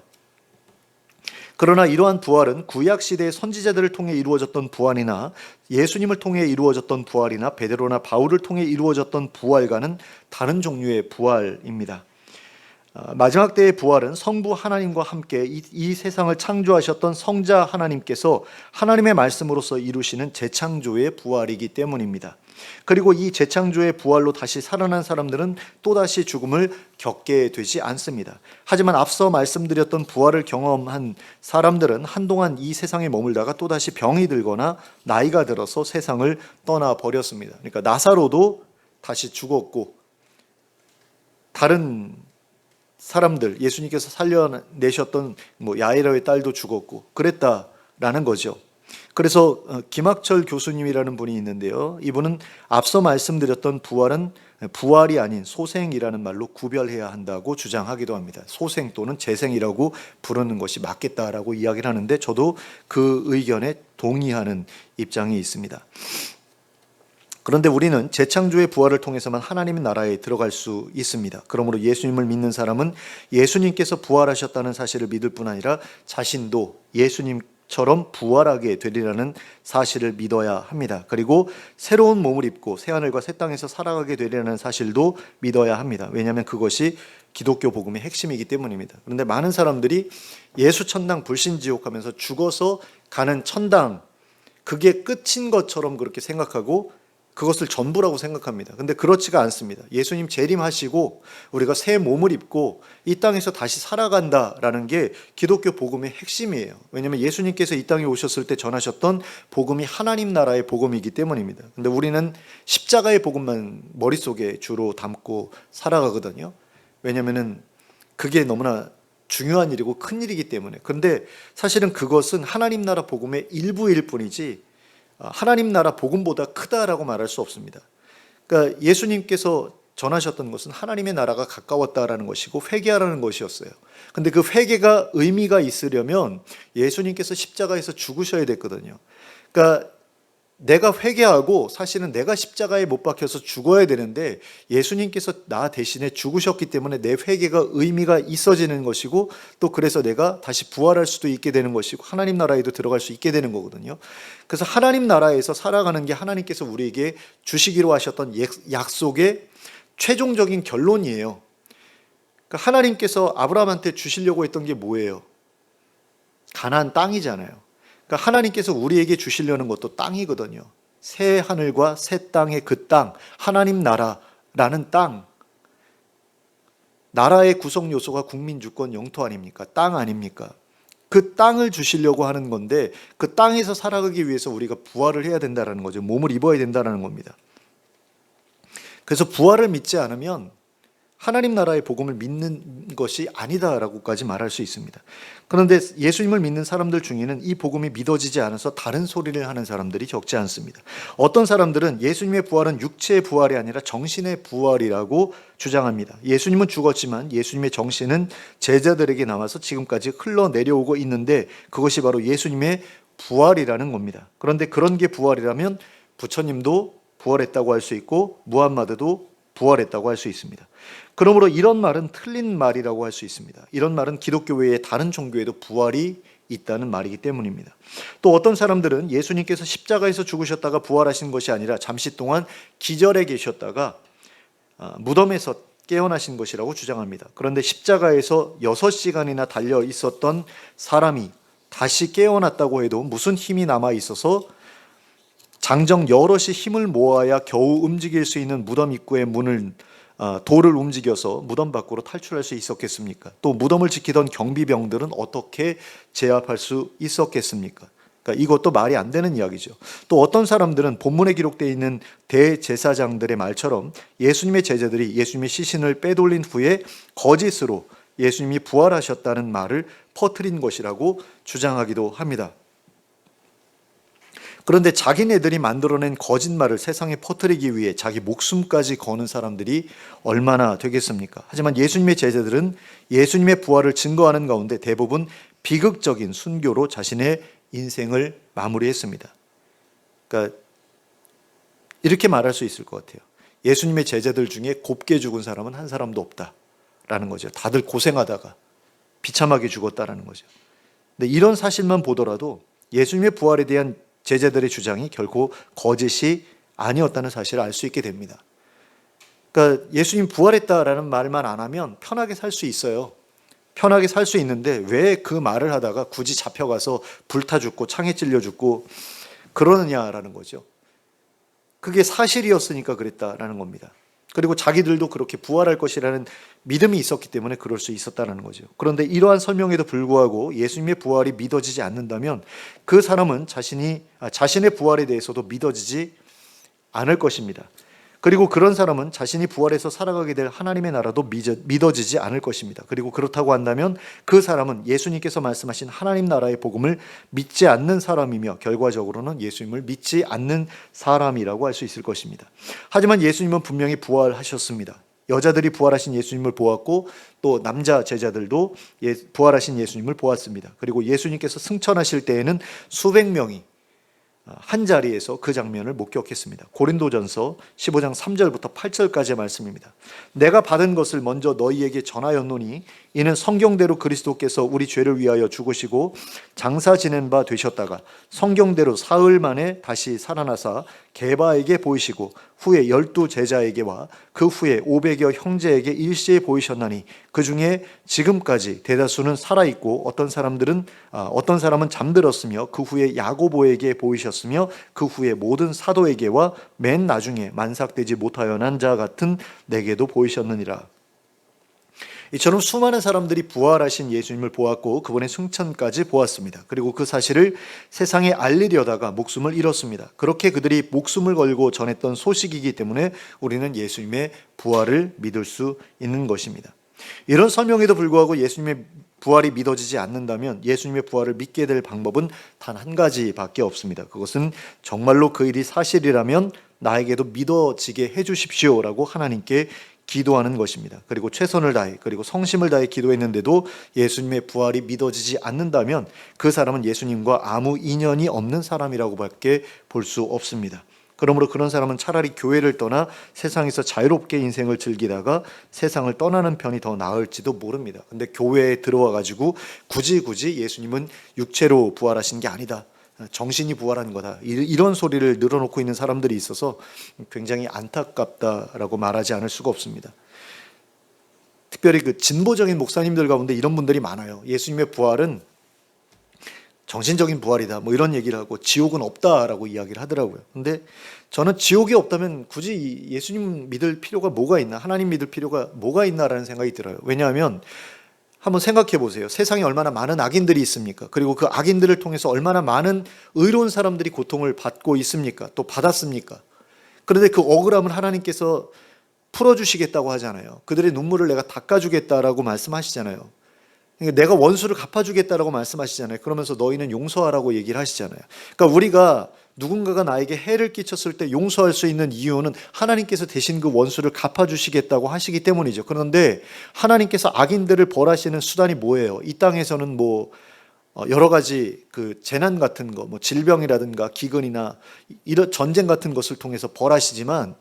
그러나 이러한 부활은 구약시대의 선지자들을 통해 이루어졌던 부활이나 예수님을 통해 이루어졌던 부활이나 베드로나 바울을 통해 이루어졌던 부활과는 다른 종류의 부활입니다. 마지막 때의 부활은 성부 하나님과 함께 이 세상을 창조하셨던 성자 하나님께서 하나님의 말씀으로서 이루시는 재창조의 부활이기 때문입니다. 그리고 이 재창조의 부활로 다시 살아난 사람들은 또다시 죽음을 겪게 되지 않습니다. 하지만 앞서 말씀드렸던 부활을 경험한 사람들은 한동안 이 세상에 머물다가 또다시 병이 들거나 나이가 들어서 세상을 떠나버렸습니다. 그러니까 나사로도 다시 죽었고, 다른 사람들, 예수님께서 살려내셨던 야이로의 딸도 죽었고 그랬다라는 거죠. 그래서 김학철 교수님이라는 분이 있는데요. 이분은 앞서 말씀드렸던 부활은 부활이 아닌 소생이라는 말로 구별해야 한다고 주장하기도 합니다. 소생 또는 재생이라고 부르는 것이 맞겠다라고 이야기를 하는데 저도 그 의견에 동의하는 입장이 있습니다. 그런데 우리는 재창조의 부활을 통해서만 하나님의 나라에 들어갈 수 있습니다. 그러므로 예수님을 믿는 사람은 예수님께서 부활하셨다는 사실을 믿을 뿐 아니라 자신도 예수님처럼 부활하게 되리라는 사실을 믿어야 합니다. 그리고 새로운 몸을 입고 새하늘과 새 땅에서 살아가게 되리라는 사실도 믿어야 합니다. 왜냐하면 그것이 기독교 복음의 핵심이기 때문입니다. 그런데 많은 사람들이 예수 천당 불신지옥 하면서 죽어서 가는 천당, 그게 끝인 것처럼 그렇게 생각하고 그것을 전부라고 생각합니다. 근데 그렇지가 않습니다. 예수님 재림하시고 우리가 새 몸을 입고 이 땅에서 다시 살아간다라는 게 기독교 복음의 핵심이에요. 왜냐하면 예수님께서 이 땅에 오셨을 때 전하셨던 복음이 하나님 나라의 복음이기 때문입니다. 근데 우리는 십자가의 복음만 머릿속에 주로 담고 살아가거든요. 왜냐하면 그게 너무나 중요한 일이고 큰 일이기 때문에. 그런데 사실은 그것은 하나님 나라 복음의 일부일 뿐이지 하나님 나라 복음보다 크다라고 말할 수 없습니다. 그러니까 예수님께서 전하셨던 것은 하나님의 나라가 가까웠다라는 것이고 회개하라는 것이었어요. 근데 그 회개가 의미가 있으려면 예수님께서 십자가에서 죽으셔야 됐거든요. 그러니까 내가 회개하고 사실은 내가 십자가에 못 박혀서 죽어야 되는데 예수님께서 나 대신에 죽으셨기 때문에 내 회개가 의미가 있어지는 것이고, 또 그래서 내가 다시 부활할 수도 있게 되는 것이고 하나님 나라에도 들어갈 수 있게 되는 거거든요. 그래서 하나님 나라에서 살아가는 게 하나님께서 우리에게 주시기로 하셨던 약속의 최종적인 결론이에요. 그러니까 하나님께서 아브라함한테 주시려고 했던 게 뭐예요? 가나안 땅이잖아요. 그러니까 하나님께서 우리에게 주시려는 것도 땅이거든요. 새 하늘과 새 땅의 그 땅, 하나님 나라라는 땅. 나라의 구성 요소가 국민 주권 영토 아닙니까? 땅 아닙니까? 그 땅을 주시려고 하는 건데 그 땅에서 살아가기 위해서 우리가 부활을 해야 된다는 거죠. 몸을 입어야 된다는 겁니다. 그래서 부활을 믿지 않으면 하나님 나라의 복음을 믿는 것이 아니다라고까지 말할 수 있습니다. 그런데 예수님을 믿는 사람들 중에는 이 복음이 믿어지지 않아서 다른 소리를 하는 사람들이 적지 않습니다. 어떤 사람들은 예수님의 부활은 육체의 부활이 아니라 정신의 부활이라고 주장합니다. 예수님은 죽었지만 예수님의 정신은 제자들에게 남아서 지금까지 흘러내려오고 있는데 그것이 바로 예수님의 부활이라는 겁니다. 그런데 그런 게 부활이라면 부처님도 부활했다고 할 수 있고 무함마드도 부활했다고 할 수 있습니다. 그러므로 이런 말은 틀린 말이라고 할 수 있습니다. 이런 말은 기독교 외의 다른 종교에도 부활이 있다는 말이기 때문입니다. 또 어떤 사람들은 예수님께서 십자가에서 죽으셨다가 부활하신 것이 아니라 잠시 동안 기절해 계셨다가 무덤에서 깨어나신 것이라고 주장합니다. 그런데 십자가에서 6시간이나 달려 있었던 사람이 다시 깨어났다고 해도 무슨 힘이 남아 있어서 장정 여럿이 힘을 모아야 겨우 움직일 수 있는 무덤 입구의 문을 돌을 움직여서 무덤 밖으로 탈출할 수 있었겠습니까? 또 무덤을 지키던 경비병들은 어떻게 제압할 수 있었겠습니까? 그러니까 이것도 말이 안 되는 이야기죠. 또 어떤 사람들은 본문에 기록되어 있는 대제사장들의 말처럼 예수님의 제자들이 예수님의 시신을 빼돌린 후에 거짓으로 예수님이 부활하셨다는 말을 퍼뜨린 것이라고 주장하기도 합니다. 그런데 자기네들이 만들어낸 거짓말을 세상에 퍼뜨리기 위해 자기 목숨까지 거는 사람들이 얼마나 되겠습니까? 하지만 예수님의 제자들은 예수님의 부활을 증거하는 가운데 대부분 비극적인 순교로 자신의 인생을 마무리했습니다. 그러니까 이렇게 말할 수 있을 것 같아요. 예수님의 제자들 중에 곱게 죽은 사람은 한 사람도 없다라는 거죠. 다들 고생하다가 비참하게 죽었다라는 거죠. 근데 이런 사실만 보더라도 예수님의 부활에 대한 제자들의 주장이 결코 거짓이 아니었다는 사실을 알 수 있게 됩니다. 그러니까 예수님 부활했다라는 말만 안 하면 편하게 살 수 있어요. 편하게 살 수 있는데 왜 그 말을 하다가 굳이 잡혀가서 불타 죽고 창에 찔려 죽고 그러느냐라는 거죠. 그게 사실이었으니까 그랬다라는 겁니다. 그리고 자기들도 그렇게 부활할 것이라는 믿음이 있었기 때문에 그럴 수 있었다는 거죠. 그런데 이러한 설명에도 불구하고 예수님의 부활이 믿어지지 않는다면 그 사람은 자신의 부활에 대해서도 믿어지지 않을 것입니다. 그리고 그런 사람은 자신이 부활해서 살아가게 될 하나님의 나라도 믿어지지 않을 것입니다. 그리고 그렇다고 한다면 그 사람은 예수님께서 말씀하신 하나님 나라의 복음을 믿지 않는 사람이며 결과적으로는 예수님을 믿지 않는 사람이라고 할 수 있을 것입니다. 하지만 예수님은 분명히 부활하셨습니다. 여자들이 부활하신 예수님을 보았고 또 남자 제자들도 부활하신 예수님을 보았습니다. 그리고 예수님께서 승천하실 때에는 수백 명이 한 자리에서 그 장면을 목격했습니다. 고린도전서 15장 3절부터 8절까지의 말씀입니다. 내가 받은 것을 먼저 너희에게 전하였노니 이는 성경대로 그리스도께서 우리 죄를 위하여 죽으시고 장사 지낸 바 되셨다가 성경대로 사흘 만에 다시 살아나사 게바에게 보이시고 후에 12 제자에게와 그 후에 500여 형제에게 일시에 보이셨나니 그 중에 지금까지 대다수는 살아있고 어떤 사람은 잠들었으며 그 후에 야고보에게 보이셨으며 그 후에 모든 사도에게와 맨 나중에 만삭되지 못하여 난 자 같은 내게도 보이셨느니라. 이처럼 수많은 사람들이 부활하신 예수님을 보았고 그분의 승천까지 보았습니다. 그리고 그 사실을 세상에 알리려다가 목숨을 잃었습니다. 그렇게 그들이 목숨을 걸고 전했던 소식이기 때문에 우리는 예수님의 부활을 믿을 수 있는 것입니다. 이런 설명에도 불구하고 예수님의 부활이 믿어지지 않는다면 예수님의 부활을 믿게 될 방법은 단 한 가지밖에 없습니다. 그것은 정말로 그 일이 사실이라면 나에게도 믿어지게 해주십시오라고 하나님께 기도하는 것입니다. 그리고 최선을 다해 그리고 성심을 다해 기도했는데도 예수님의 부활이 믿어지지 않는다면 그 사람은 예수님과 아무 인연이 없는 사람이라고밖에 볼 수 없습니다. 그러므로 그런 사람은 차라리 교회를 떠나 세상에서 자유롭게 인생을 즐기다가 세상을 떠나는 편이 더 나을지도 모릅니다. 근데 교회에 들어와 가지고 굳이 예수님은 육체로 부활하신 게 아니다, 정신이 부활한 거다, 이런 소리를 늘어놓고 있는 사람들이 있어서 굉장히 안타깝다라고 말하지 않을 수가 없습니다. 특별히 그 진보적인 목사님들 가운데 이런 분들이 많아요. 예수님의 부활은 정신적인 부활이다, 뭐 이런 얘기를 하고 지옥은 없다라고 이야기를 하더라고요. 근데 저는 지옥이 없다면 굳이 예수님 믿을 필요가 뭐가 있나, 하나님 믿을 필요가 뭐가 있나라는 생각이 들어요. 왜냐하면 한번 생각해 보세요. 세상에 얼마나 많은 악인들이 있습니까? 그리고 그 악인들을 통해서 얼마나 많은 의로운 사람들이 고통을 받고 있습니까? 또 받았습니까? 그런데 그 억울함을 하나님께서 풀어주시겠다고 하잖아요. 그들의 눈물을 내가 닦아주겠다라고 말씀하시잖아요. 그러니까 내가 원수를 갚아주겠다라고 말씀하시잖아요. 그러면서 너희는 용서하라고 얘기를 하시잖아요. 그러니까 우리가 누군가가 나에게 해를 끼쳤을 때 용서할 수 있는 이유는 하나님께서 대신 그 원수를 갚아주시겠다고 하시기 때문이죠. 그런데 하나님께서 악인들을 벌하시는 수단이 뭐예요? 이 땅에서는 뭐 여러 가지 그 재난 같은 거, 뭐 질병이라든가 기근이나 이런 전쟁 같은 것을 통해서 벌하시지만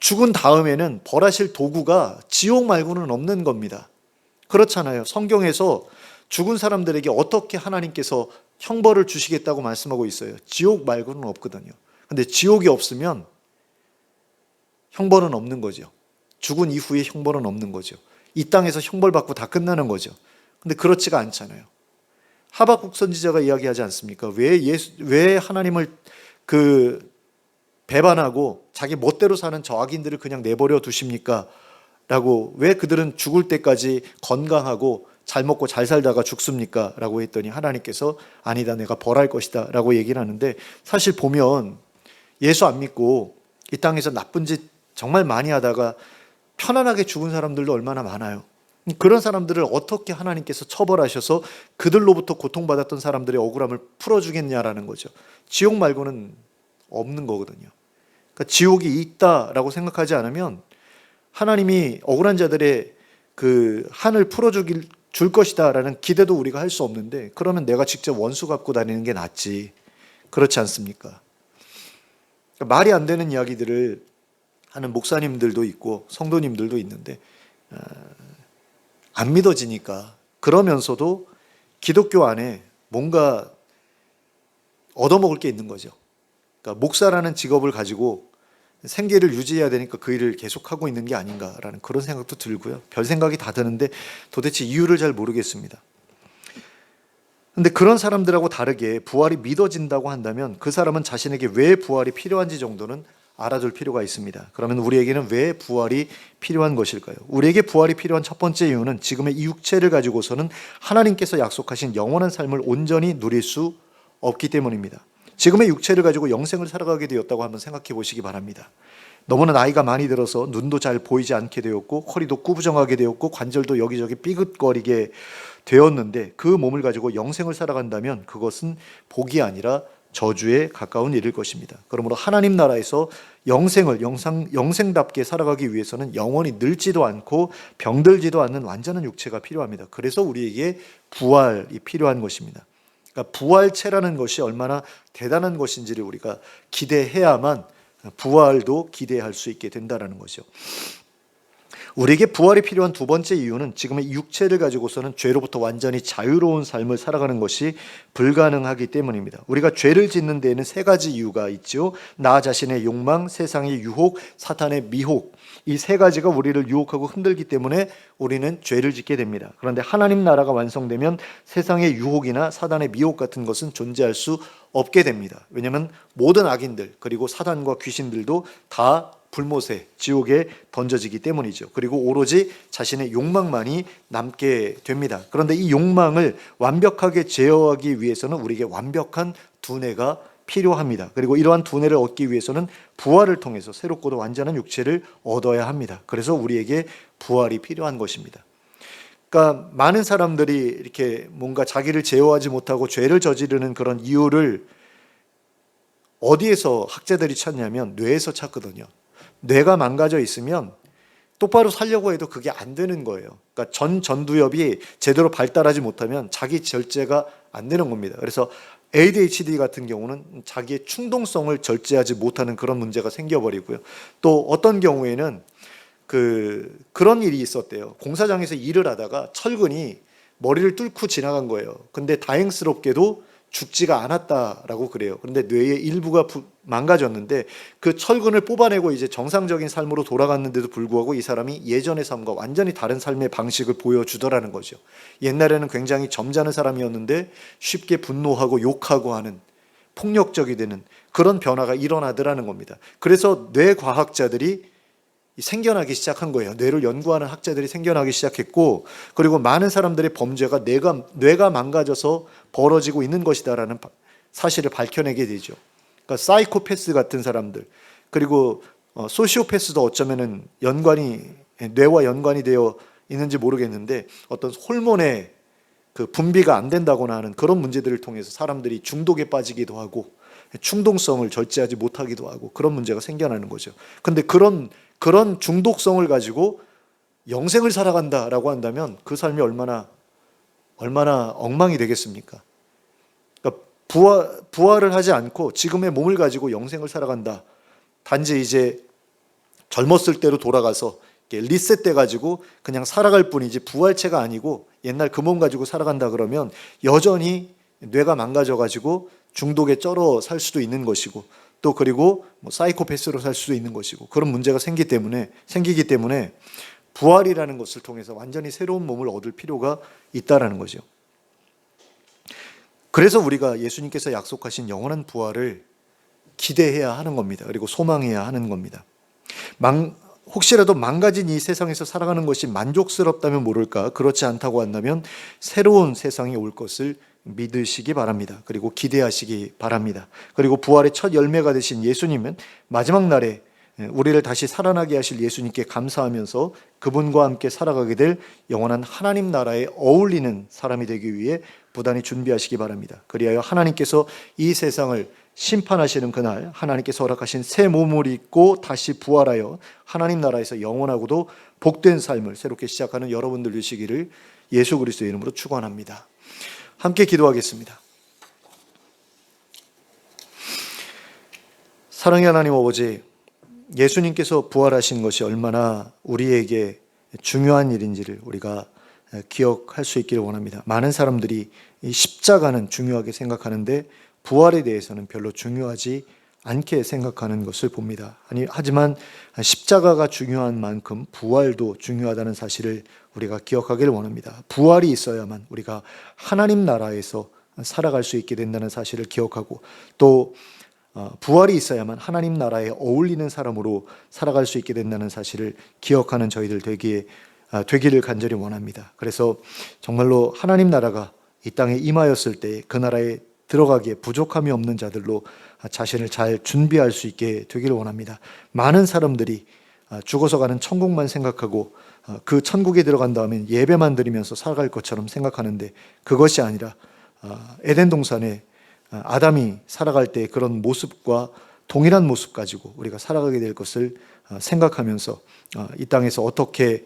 죽은 다음에는 벌하실 도구가 지옥 말고는 없는 겁니다. 그렇잖아요. 성경에서 죽은 사람들에게 어떻게 하나님께서 형벌을 주시겠다고 말씀하고 있어요. 지옥 말고는 없거든요. 근데 지옥이 없으면 형벌은 없는 거죠. 죽은 이후에 형벌은 없는 거죠. 이 땅에서 형벌받고 다 끝나는 거죠. 근데 그렇지가 않잖아요. 하박국 선지자가 이야기하지 않습니까? 왜 하나님을 배반하고 자기 멋대로 사는 저 악인들을 그냥 내버려 두십니까? 라고, 왜 그들은 죽을 때까지 건강하고 잘 먹고 잘 살다가 죽습니까? 라고 했더니 하나님께서 아니다, 내가 벌할 것이다 라고 얘기를 하는데, 사실 보면 예수 안 믿고 이 땅에서 나쁜 짓 정말 많이 하다가 편안하게 죽은 사람들도 얼마나 많아요. 그런 사람들을 어떻게 하나님께서 처벌하셔서 그들로부터 고통받았던 사람들의 억울함을 풀어주겠냐라는 거죠. 지옥 말고는 없는 거거든요. 그러니까 지옥이 있다라고 생각하지 않으면 하나님이 억울한 자들의 그 한을 풀어줄 것이다라는 기대도 우리가 할 수 없는데, 그러면 내가 직접 원수 갖고 다니는 게 낫지. 그렇지 않습니까? 그러니까 말이 안 되는 이야기들을 하는 목사님들도 있고 성도님들도 있는데 안 믿어지니까, 그러면서도 기독교 안에 뭔가 얻어먹을 게 있는 거죠. 그러니까 목사라는 직업을 가지고 생계를 유지해야 되니까 그 일을 계속하고 있는 게 아닌가라는 그런 생각도 들고요. 별 생각이 다 드는데 도대체 이유를 잘 모르겠습니다. 근데 그런 사람들하고 다르게 부활이 믿어진다고 한다면 그 사람은 자신에게 왜 부활이 필요한지 정도는 알아둘 필요가 있습니다. 그러면 우리에게는 왜 부활이 필요한 것일까요? 우리에게 부활이 필요한 첫 번째 이유는 지금의 이 육체를 가지고서는 하나님께서 약속하신 영원한 삶을 온전히 누릴 수 없기 때문입니다. 지금의 육체를 가지고 영생을 살아가게 되었다고 한번 생각해 보시기 바랍니다. 너무나 나이가 많이 들어서 눈도 잘 보이지 않게 되었고 허리도 구부정하게 되었고 관절도 여기저기 삐긋거리게 되었는데 그 몸을 가지고 영생을 살아간다면 그것은 복이 아니라 저주에 가까운 일일 것입니다. 그러므로 하나님 나라에서 영생답게 살아가기 위해서는 영원히 늙지도 않고 병들지도 않는 완전한 육체가 필요합니다. 그래서 우리에게 부활이 필요한 것입니다. 그러니까 부활체라는 것이 얼마나 대단한 것인지를 우리가 기대해야만 부활도 기대할 수 있게 된다는 거죠. 우리에게 부활이 필요한 두 번째 이유는 지금의 육체를 가지고서는 죄로부터 완전히 자유로운 삶을 살아가는 것이 불가능하기 때문입니다. 우리가 죄를 짓는 데에는 세 가지 이유가 있죠. 나 자신의 욕망, 세상의 유혹, 사탄의 미혹. 이 세 가지가 우리를 유혹하고 흔들기 때문에 우리는 죄를 짓게 됩니다. 그런데 하나님 나라가 완성되면 세상의 유혹이나 사단의 미혹 같은 것은 존재할 수 없게 됩니다. 왜냐하면 모든 악인들 그리고 사단과 귀신들도 다 불못에 지옥에 던져지기 때문이죠. 그리고 오로지 자신의 욕망만이 남게 됩니다. 그런데 이 욕망을 완벽하게 제어하기 위해서는 우리에게 완벽한 두뇌가 필요합니다. 그리고 이러한 두뇌를 얻기 위해서는 부활을 통해서 새롭고도 완전한 육체를 얻어야 합니다. 그래서 우리에게 부활이 필요한 것입니다. 그러니까 많은 사람들이 이렇게 뭔가 자기를 제어하지 못하고 죄를 저지르는 그런 이유를 어디에서 학자들이 찾냐면 뇌에서 찾거든요. 뇌가 망가져 있으면 똑바로 살려고 해도 그게 안 되는 거예요. 그러니까 전두엽이 제대로 발달하지 못하면 자기 절제가 안 되는 겁니다. 그래서 ADHD 같은 경우는 자기의 충동성을 절제하지 못하는 그런 문제가 생겨버리고요. 또 어떤 경우에는 그런 일이 있었대요. 공사장에서 일을 하다가 철근이 머리를 뚫고 지나간 거예요. 근데 다행스럽게도 죽지가 않았다라고 그래요. 그런데 뇌의 일부가 망가졌는데 그 철근을 뽑아내고 이제 정상적인 삶으로 돌아갔는데도 불구하고 이 사람이 예전의 삶과 완전히 다른 삶의 방식을 보여주더라는 거죠. 옛날에는 굉장히 점잖은 사람이었는데 쉽게 분노하고 욕하고 하는 폭력적이 되는 그런 변화가 일어나더라는 겁니다. 그래서 뇌과학자들이 생겨나기 시작한 거예요. 뇌를 연구하는 학자들이 생겨나기 시작했고, 그리고 많은 사람들의 범죄가 뇌가 망가져서 벌어지고 있는 것이다라는 사실을 밝혀내게 되죠. 그러니까 사이코패스 같은 사람들, 그리고 소시오패스도 어쩌면은 뇌와 연관이 되어 있는지 모르겠는데 어떤 호르몬의 그 분비가 안 된다거나 하는 그런 문제들을 통해서 사람들이 중독에 빠지기도 하고 충동성을 절제하지 못하기도 하고 그런 문제가 생겨나는 거죠. 근데 그런 중독성을 가지고 영생을 살아간다라고 한다면 그 삶이 얼마나 엉망이 되겠습니까? 그러니까 부활을 하지 않고 지금의 몸을 가지고 영생을 살아간다. 단지 이제 젊었을 때로 돌아가서 리셋돼 가지고 그냥 살아갈 뿐이지 부활체가 아니고 옛날 그 몸 가지고 살아간다 그러면 여전히 뇌가 망가져 가지고 중독에 쩔어 살 수도 있는 것이고 또 그리고 사이코패스로 살 수도 있는 것이고 그런 문제가 생기기 때문에 부활이라는 것을 통해서 완전히 새로운 몸을 얻을 필요가 있다라는 거죠. 그래서 우리가 예수님께서 약속하신 영원한 부활을 기대해야 하는 겁니다. 그리고 소망해야 하는 겁니다. 혹시라도 망가진 이 세상에서 살아가는 것이 만족스럽다면 모를까, 그렇지 않다고 한다면 새로운 세상이 올 것을 믿으시기 바랍니다. 그리고 기대하시기 바랍니다. 그리고 부활의 첫 열매가 되신 예수님은 마지막 날에 우리를 다시 살아나게 하실 예수님께 감사하면서 그분과 함께 살아가게 될 영원한 하나님 나라에 어울리는 사람이 되기 위해 부단히 준비하시기 바랍니다. 그리하여 하나님께서 이 세상을 심판하시는 그날 하나님께서 허락하신 새 몸을 입고 다시 부활하여 하나님 나라에서 영원하고도 복된 삶을 새롭게 시작하는 여러분들 되시기를 예수 그리스도의 이름으로 축원합니다. 함께 기도하겠습니다. 사랑의 하나님 아버지, 예수님께서 부활하신 것이 얼마나 우리에게 중요한 일인지를 우리가 기억할 수 있기를 원합니다. 많은 사람들이 이 십자가는 중요하게 생각하는데 부활에 대해서는 별로 중요하지 않게 생각하는 것을 봅니다. 하지만 십자가가 중요한 만큼 부활도 중요하다는 사실을 우리가 기억하기를 원합니다. 부활이 있어야만 우리가 하나님 나라에서 살아갈 수 있게 된다는 사실을 기억하고, 또 부활이 있어야만 하나님 나라에 어울리는 사람으로 살아갈 수 있게 된다는 사실을 기억하는 저희들 되기를 간절히 원합니다. 그래서 정말로 하나님 나라가 이 땅에 임하였을 때 그 나라에 들어가기에 부족함이 없는 자들로 자신을 잘 준비할 수 있게 되기를 원합니다. 많은 사람들이 죽어서 가는 천국만 생각하고 그 천국에 들어간 다음에 예배만 드리면서 살아갈 것처럼 생각하는데, 그것이 아니라 에덴 동산에 아담이 살아갈 때 그런 모습과 동일한 모습 가지고 우리가 살아가게 될 것을 생각하면서 이 땅에서 어떻게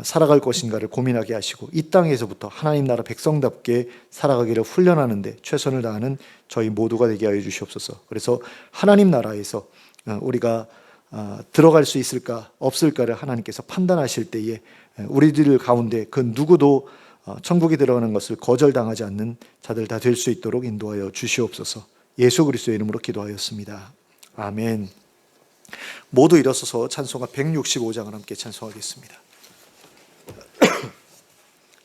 살아갈 것인가를 고민하게 하시고, 이 땅에서부터 하나님 나라 백성답게 살아가기를 훈련하는데 최선을 다하는 저희 모두가 되게 하여 주시옵소서. 그래서 하나님 나라에서 우리가 들어갈 수 있을까 없을까를 하나님께서 판단하실 때에 우리들 가운데 그 누구도 천국에 들어가는 것을 거절당하지 않는 자들 다 될 수 있도록 인도하여 주시옵소서. 예수 그리스도의 이름으로 기도하였습니다. 아멘. 모두 일어서서 찬송가 165장을 함께 찬송하겠습니다.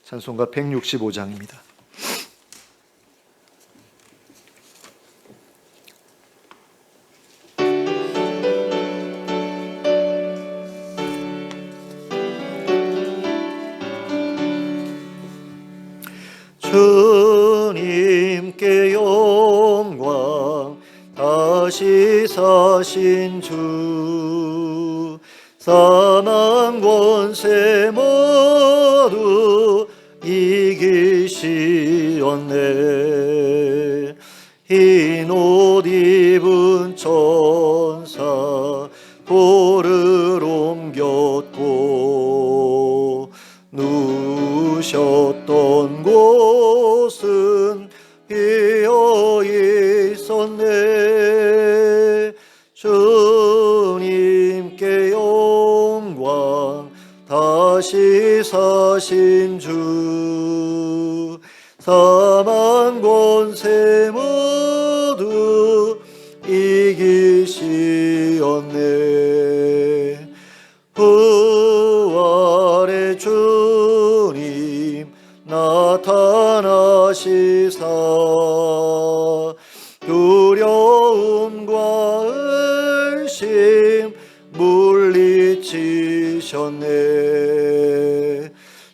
찬송가 165장입니다. 주님께 영광, 다시 사신 주, 사망 권세 모두 이기시었네. 흰 옷 입은 천사 돌을 옮겼고, 누우셨던 곳은 비어 있었네. 주님께 영광, 다시 사신 주, 사망 권세 모두 이기시었네. 부활의 주님 나타나시사 두려움과 의심 물리치셨네.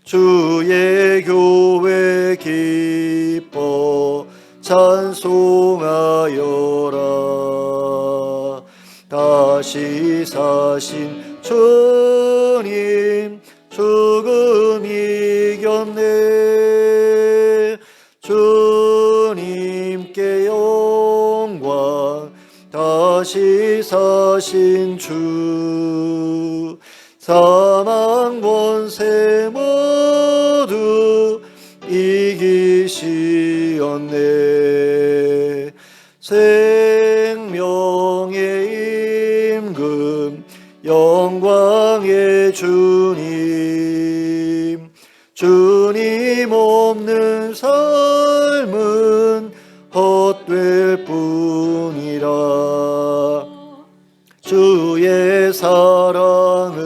주의 교회 기뻐 찬송하여라. 다시 사신 주님 죽음 이겼네. 주님께 영광, 다시 사신 주, 사망 권세 모두 이기시었네. 생명의 임금, 영광의 주님, 주님 없는 삶은 헛될 뿐이라. 주의 사랑으로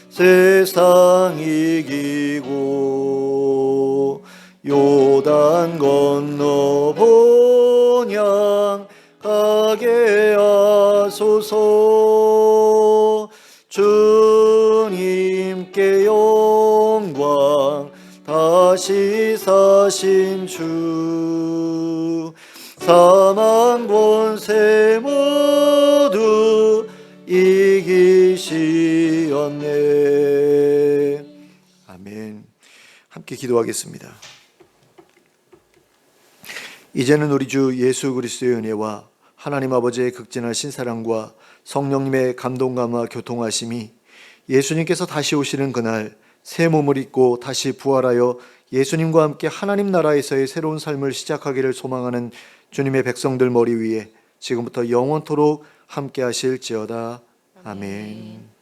세상 이기고, 요단 건너 본향 가게 하소서. 주님께 영광, 다시 사신 주, 사망 권세 모두 이기시었네. 아멘. 함께 기도하겠습니다. 이제는 우리 주 예수 그리스도의 은혜와 하나님 아버지의 극진하신 사랑과 성령님의 감동감화 교통하심이 예수님께서 다시 오시는 그날 새 몸을 입고 다시 부활하여 예수님과 함께 하나님 나라에서의 새로운 삶을 시작하기를 소망하는 주님의 백성들 머리 위에 지금부터 영원토록 함께 하실지어다. 아멘.